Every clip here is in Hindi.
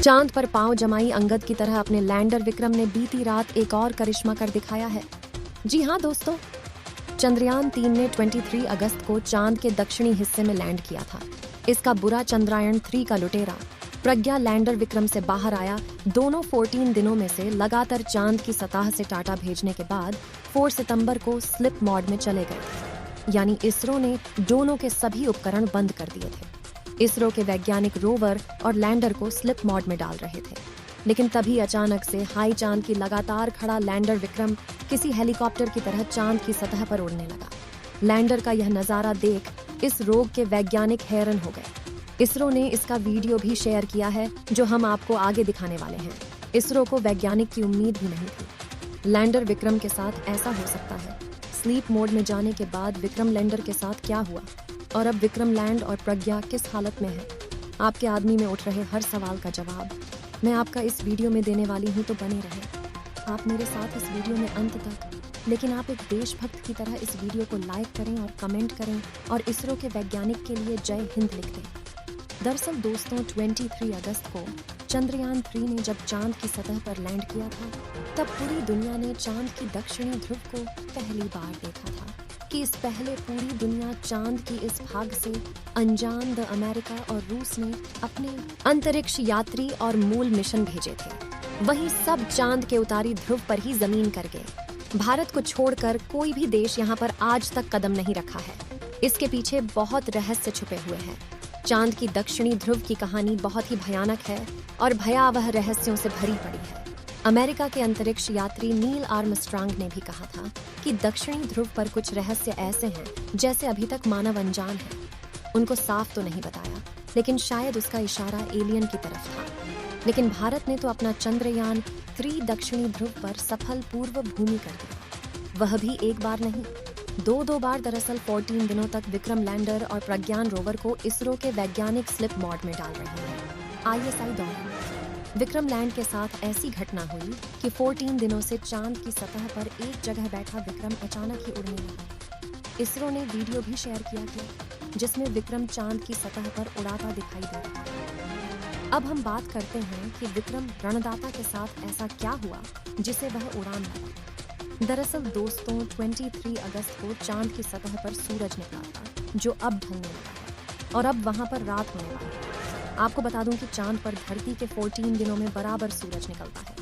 चांद पर पांव जमाई अंगद की तरह अपने लैंडर विक्रम ने बीती रात एक और करिश्मा कर दिखाया है। जी हाँ दोस्तों, चंद्रयान 3 ने 23 अगस्त को चांद के दक्षिणी हिस्से में लैंड किया था। इसका बुरा चंद्रयान 3 का लुटेरा प्रज्ञा लैंडर विक्रम से बाहर आया। दोनों 14 दिनों में से लगातार चांद की सतह से डाटा भेजने के बाद 4 सितंबर को स्लिप मोड में चले गए थे, यानी इसरो ने दोनों के सभी उपकरण बंद कर दिए थे। इसरो के वैज्ञानिक रोवर और लैंडर को स्लिप मोड में डाल रहे थे, लेकिन तभी अचानक से हाई चांद की लगातार खड़ा लैंडर विक्रम किसी हेलीकॉप्टर की तरह चांद की सतह पर उड़ने लगा। लैंडर का यह नजारा देख इस रोग के वैज्ञानिक हैरान हो गए। इसरो ने इसका वीडियो भी शेयर किया है, जो हम आपको आगे दिखाने वाले हैं। इसरो को वैज्ञानिक की उम्मीद भी नहीं थी। लैंडर विक्रम के साथ ऐसा हो सकता है। स्लीप मोड में जाने के बाद विक्रम लैंडर के साथ क्या हुआ और अब विक्रम लैंड और प्रज्ञा किस हालत में है? आपके आदमी में उठ रहे हर सवाल का जवाब मैं आपका इस वीडियो में देने वाली हूँ, तो बने रहे आप मेरे साथ इस वीडियो में अंत तक। लेकिन आप एक देशभक्त की तरह इस वीडियो को लाइक करें और कमेंट करें और इसरो के वैज्ञानिक के लिए जय हिंद लिख दें। दरअसल दोस्तों, 23 अगस्त को चंद्रयान 3 ने जब चांद की सतह पर लैंड किया था, तब पूरी दुनिया ने चांद की दक्षिणी ध्रुव को पहली बार देखा था। कि इस पहले पूरी दुनिया चांद की इस भाग से अनजान द अमेरिका और रूस ने अपने अंतरिक्ष यात्री और मूल मिशन भेजे थे। वही सब चांद के उतारी ध्रुव पर ही जमीन कर गए। भारत को छोड़कर कोई भी देश यहाँ पर आज तक कदम नहीं रखा है। इसके पीछे बहुत रहस्य छुपे हुए हैं। चांद की दक्षिणी ध्रुव की कहानी बहुत ही भयानक है और भयावह रहस्यों से भरी पड़ी है। अमेरिका के अंतरिक्ष यात्री नील आर्मस्ट्रांग ने भी कहा था कि दक्षिणी ध्रुव पर कुछ रहस्य ऐसे हैं जैसे अभी तक मानव अनजान है। उनको साफ तो नहीं बताया, लेकिन शायद उसका इशारा एलियन की तरफ था। लेकिन भारत ने तो अपना चंद्रयान 3 दक्षिणी ध्रुव पर सफल पूर्व भूमि कर दिया। वह भी एक बार नहीं, दो बार। दरअसल 14 दिनों तक विक्रम लैंडर और प्रज्ञान रोवर को इसरो के वैज्ञानिक स्लिप मोड में डाल रहे हैं। ISI दौरान विक्रम लैंड के साथ ऐसी घटना हुई कि 14 दिनों से चांद की सतह पर एक जगह बैठा विक्रम अचानक ही उड़ने लगा। इसरो ने वीडियो भी शेयर किया था, जिसमें विक्रम चांद की सतह पर उड़ाता दिखाई दे रहा है। अब हम बात करते हैं कि विक्रम रणदाता के साथ ऐसा क्या हुआ जिसे वह उड़ान लगा। दरअसल दोस्तों, 23 अगस्त को चांद की सतह पर सूरज निकला था, जो अब ढलने लगा है और अब वहां पर रात होने वाली है। आपको बता दूं कि चांद पर धरती के 14 दिनों में बराबर सूरज निकलता है।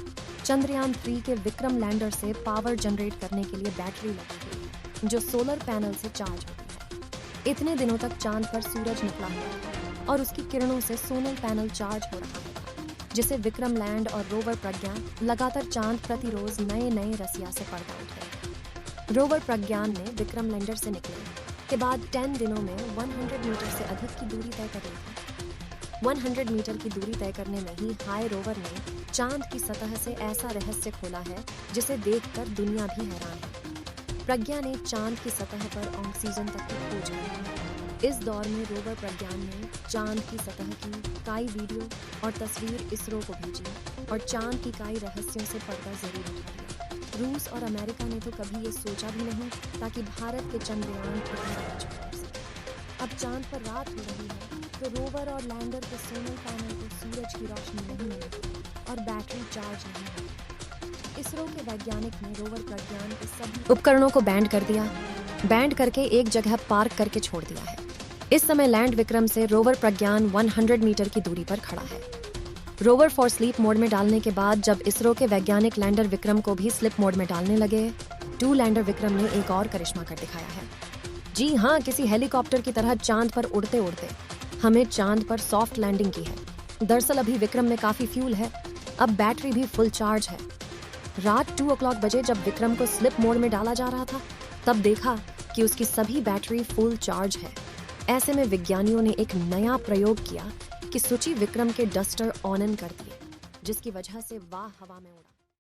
चंद्रयान 3 के विक्रम लैंडर से पावर जनरेट करने के लिए बैटरी लगी हुई है, जो सोलर पैनल से चार्ज होती है। इतने दिनों तक चांद पर सूरज निकला हुआ है और उसकी किरणों से सोलर पैनल चार्ज हो रहा है, जिसे विक्रम लैंड और रोवर प्रज्ञा लगातार चांद प्रतिरोज नए रसिया से पर्दा उठाए। रोवर प्रज्ञान ने विक्रम लैंडर से निकले के बाद 10 दिनों में 100 मीटर से अधिक की दूरी तय कर ली थी। 100 मीटर की दूरी तय करने में ही हाई रोवर ने चांद की सतह से ऐसा रहस्य खोला है जिसे देखकर दुनिया भी हैरान है। प्रज्ञा ने चांद की सतह पर ऑक्सीजन तक की खोज की। इस दौर में रोवर प्रज्ञान ने चांद की सतह की कई वीडियो और तस्वीर इसरो को भेजी और चांद की कई रहस्यों से पर्दा जरूर उठा लिया। रूस और अमेरिका ने तो कभी ये सोचा भी नहीं ताकि भारत के चंद्रयान पहुंच सके। अब चांद पर रात हो रही है, तो रोवर और लैंडर के सोलर पैनल को सूरज की रोशनी नहीं मिलेगी और बैटरी चार्ज नहीं होगी। इसरो के वैज्ञानिक ने रोवर प्रज्ञान के सभी उपकरणों को बैंड कर दिया। बैंड करके एक जगह पार्क करके छोड़ दिया है। इस समय लैंड विक्रम से रोवर प्रज्ञान 100 मीटर की दूरी पर खड़ा है। रोवर फॉर स्लीप मोड में डालने के बाद जब इसरो के वैज्ञानिक लैंडर विक्रम को भी स्लिप मोड में डालने लगे, 2 लैंडर विक्रम ने एक और करिश्मा कर दिखाया है। जी हाँ, किसी हेलीकॉप्टर की तरह चांद पर उड़ते उड़ते हमें चांद पर सॉफ्ट लैंडिंग की है। दरअसल अभी विक्रम में काफी फ्यूल है, अब बैटरी भी फुल चार्ज है। रात 2 o'clock बजे जब विक्रम को स्लिप मोड में डाला जा रहा था, तब देखा कि उसकी सभी बैटरी फुल चार्ज है। ऐसे में विज्ञानियों ने एक नया प्रयोग किया कि सूची विक्रम के डस्टर ऑन कर दिए, जिसकी वजह से वह हवा में उड़ा।